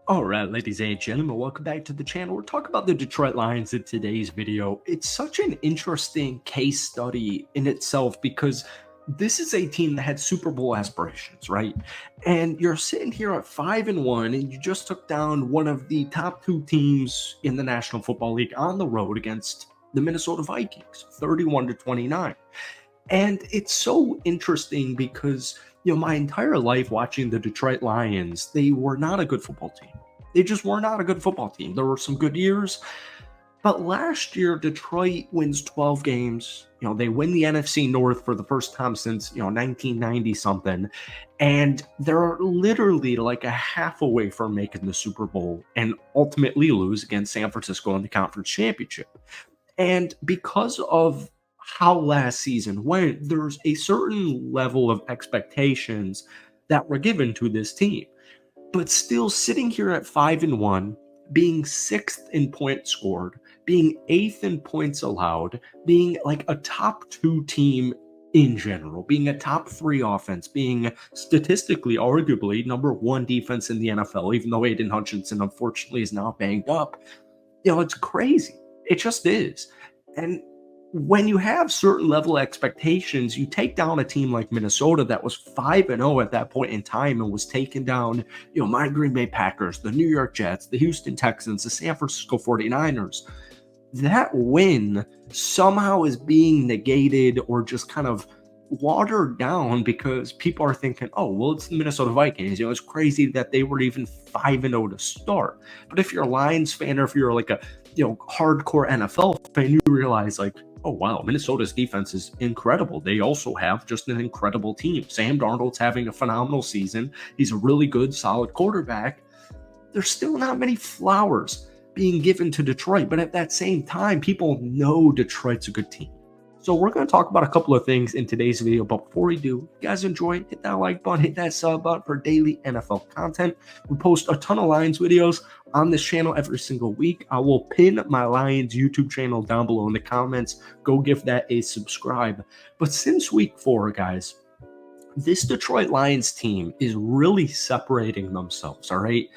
All right, ladies and gentlemen, welcome back to the channel. We're talking about the Detroit Lions in today's video. It's such an interesting case study in itself because this is a team that had Super Bowl aspirations, right? And you're sitting here at 5-1, and you just took down one of the top two teams in the National Football League on the road against the Minnesota Vikings, 31-29. And it's so interesting because, my entire life watching the Detroit Lions, they were not a good football team. They just were not a good football team. There were some good years, but last year Detroit wins 12 games. They win the NFC North for the first time since, 1990 something. And they're literally like a half away from making the Super Bowl and ultimately lose against San Francisco in the conference championship. And because of how last season went, there's a certain level of expectations that were given to this team. But still sitting here at 5-1, being sixth in points scored, being eighth in points allowed, being like a top two team in general, being a top three offense, being statistically, arguably, number one defense in the NFL, even though Aiden Hutchinson unfortunately is now banged up. It's crazy. It just is. And when you have certain level expectations, you take down a team like Minnesota that was 5-0 at that point in time and was taking down, my Green Bay Packers, the New York Jets, the Houston Texans, the San Francisco 49ers. That win somehow is being negated or just kind of watered down because people are thinking, oh, well, it's the Minnesota Vikings. It's crazy that they were even 5-0 to start. But if you're a Lions fan or if you're like a, hardcore NFL fan, you realize like, oh, wow, Minnesota's defense is incredible. They also have just an incredible team. Sam Darnold's having a phenomenal season. He's a really good, solid quarterback. There's still not many flowers being given to Detroit, but at that same time, people know Detroit's a good team. So we're going to talk about a couple of things in today's video, but before we do, if you guys enjoy, hit that like button, hit that sub button for daily NFL content. We post a ton of Lions videos on this channel every single week. I will pin my Lions YouTube channel down below in the comments. Go give that a subscribe. But since week 4, guys, this Detroit Lions team is really separating themselves, all right?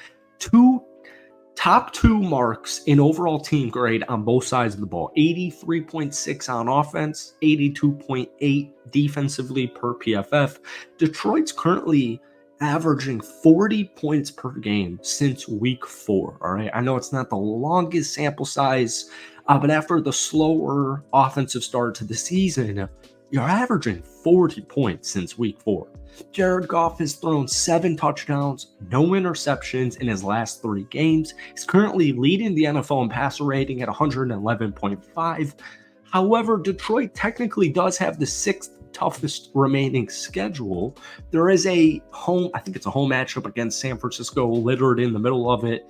Top two marks in overall team grade on both sides of the ball. 83.6 on offense, 82.8 defensively per PFF. Detroit's currently averaging 40 points per game since week 4, all right? I know it's not the longest sample size, but after the slower offensive start to the season, you're averaging 40 points since week 4. Jared Goff has thrown 7 touchdowns, no interceptions in his last 3 games. He's currently leading the NFL in passer rating at 111.5. However, Detroit technically does have the 6th toughest remaining schedule. There is I think it's a home matchup against San Francisco littered in the middle of it.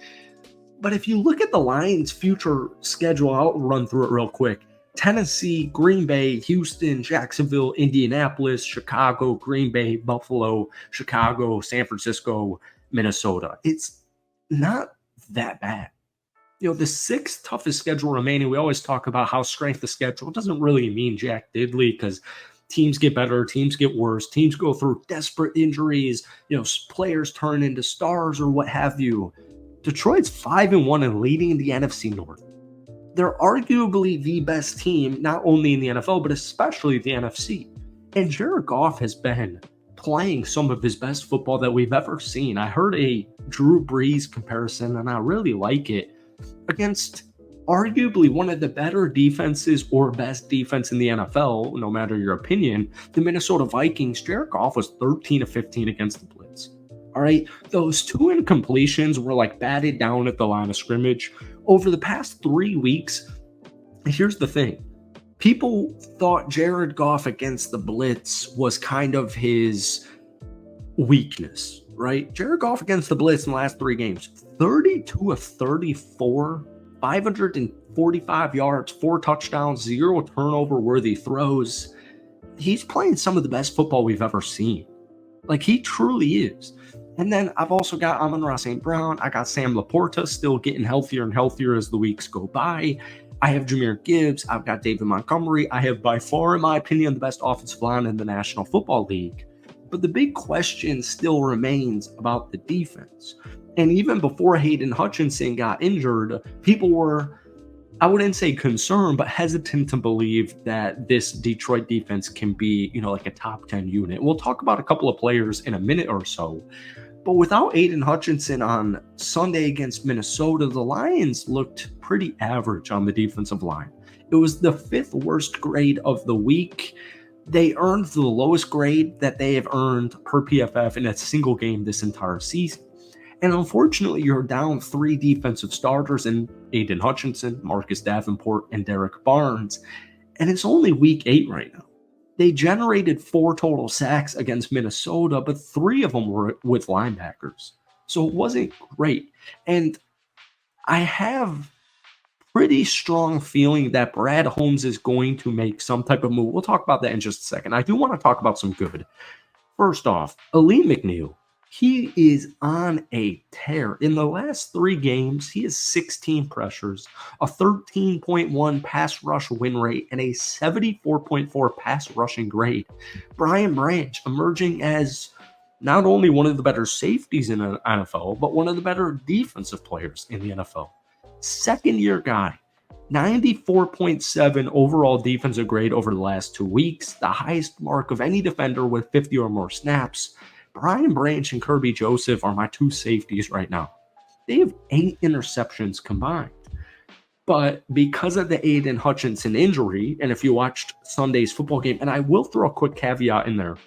But if you look at the Lions' future schedule, I'll run through it real quick. Tennessee, Green Bay, Houston, Jacksonville, Indianapolis, Chicago, Green Bay, Buffalo, Chicago, San Francisco, Minnesota. It's not that bad. The 6th toughest schedule remaining, we always talk about how strength of schedule doesn't really mean jack diddly because teams get better, teams get worse, teams go through desperate injuries, players turn into stars or what have you. Detroit's 5-1 and leading the NFC North. They're arguably the best team, not only in the NFL, but especially the NFC. And Jared Goff has been playing some of his best football that we've ever seen. I heard a Drew Brees comparison, and I really like it, against arguably one of the better defenses or best defense in the NFL, no matter your opinion, the Minnesota Vikings. Jared Goff was 13 of 15 against the blitz. All right, those 2 incompletions were like batted down at the line of scrimmage. Over the past 3 weeks, here's the thing. People thought Jared Goff against the blitz was kind of his weakness, right? Jared Goff against the blitz in the last 3 games, 32 of 34, 545 yards, 4 touchdowns, 0 turnover-worthy throws. He's playing some of the best football we've ever seen. Like, he truly is. And then I've also got Amon-Ra St. Brown. I got Sam Laporta still getting healthier and healthier as the weeks go by. I have Jahmyr Gibbs. I've got David Montgomery. I have, by far, in my opinion, the best offensive line in the National Football League. But the big question still remains about the defense. And even before Hayden Hutchinson got injured, people were, I wouldn't say concerned, but hesitant to believe that this Detroit defense can be, like a top 10 unit. We'll talk about a couple of players in a minute or so. But without Aiden Hutchinson on Sunday against Minnesota, the Lions looked pretty average on the defensive line. It was the 5th worst grade of the week. They earned the lowest grade that they have earned per PFF in a single game this entire season. And unfortunately, you're down 3 defensive starters in Aiden Hutchinson, Marcus Davenport, and Derek Barnes. And it's only week 8 right now. They generated 4 total sacks against Minnesota, but 3 of them were with linebackers. So it wasn't great. And I have pretty strong feeling that Brad Holmes is going to make some type of move. We'll talk about that in just a second. I do want to talk about some good. First off, Aleem McNeill. He is on a tear. In the last 3 games, he has 16 pressures, a 13.1 pass rush win rate, and a 74.4 pass rushing grade. Brian Branch emerging as not only one of the better safeties in the NFL, but one of the better defensive players in the NFL. Second-year guy, 94.7 overall defensive grade over the last 2 weeks, the highest mark of any defender with 50 or more snaps. Brian Branch and Kirby Joseph are my 2 safeties right now. They have 8 interceptions combined. But because of the Aiden Hutchinson injury, and if you watched Sunday's football game, and I will throw a quick caveat in there,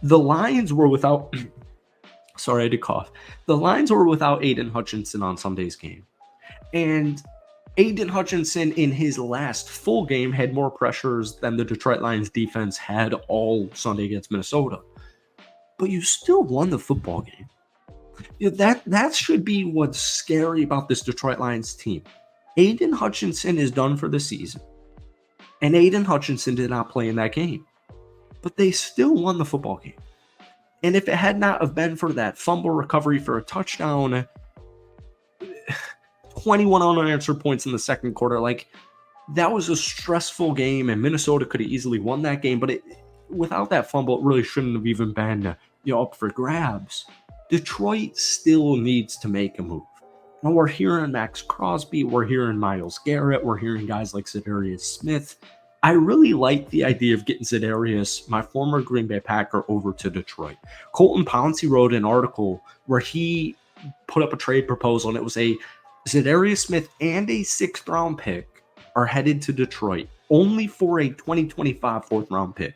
the Lions were without, sorry, I had to cough. The Lions were without Aiden Hutchinson on Sunday's game. And Aiden Hutchinson in his last full game had more pressures than the Detroit Lions defense had all Sunday against Minnesota. But you still won the football game. That should be what's scary about this Detroit Lions team. Aiden Hutchinson is done for the season. And Aiden Hutchinson did not play in that game. But they still won the football game. And if it had not have been for that fumble recovery for a touchdown, 21 unanswered points in the second quarter, that was a stressful game, and Minnesota could have easily won that game, but without that fumble, it really shouldn't have even been up for grabs. Detroit still needs to make a move. Now we're hearing Max Crosby, we're hearing Myles Garrett, we're hearing guys like Za'Darius Smith. I really like the idea of getting Za'Darius, my former Green Bay Packer, over to Detroit. Colton Pouncey wrote an article where he put up a trade proposal, and it was a Za'Darius Smith and a 6th round pick are headed to Detroit only for a 2025 4th round pick.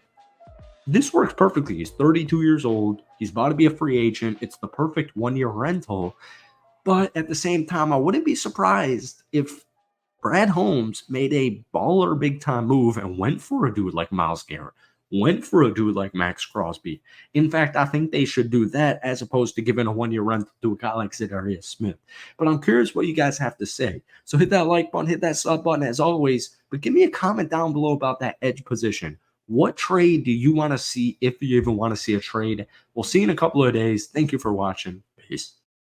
This works perfectly. He's 32 years old. He's about to be a free agent. It's the perfect 1-year rental. But at the same time, I wouldn't be surprised if Brad Holmes made a baller big-time move and went for a dude like Myles Garrett, went for a dude like Max Crosby. In fact, I think they should do that as opposed to giving a 1-year rental to a guy like Za'Darius Smith. But I'm curious what you guys have to say. So hit that like button, hit that sub button as always, but give me a comment down below about that edge position. What trade do you want to see, if you even want to see a trade? We'll see you in a couple of days. Thank you for watching. Peace.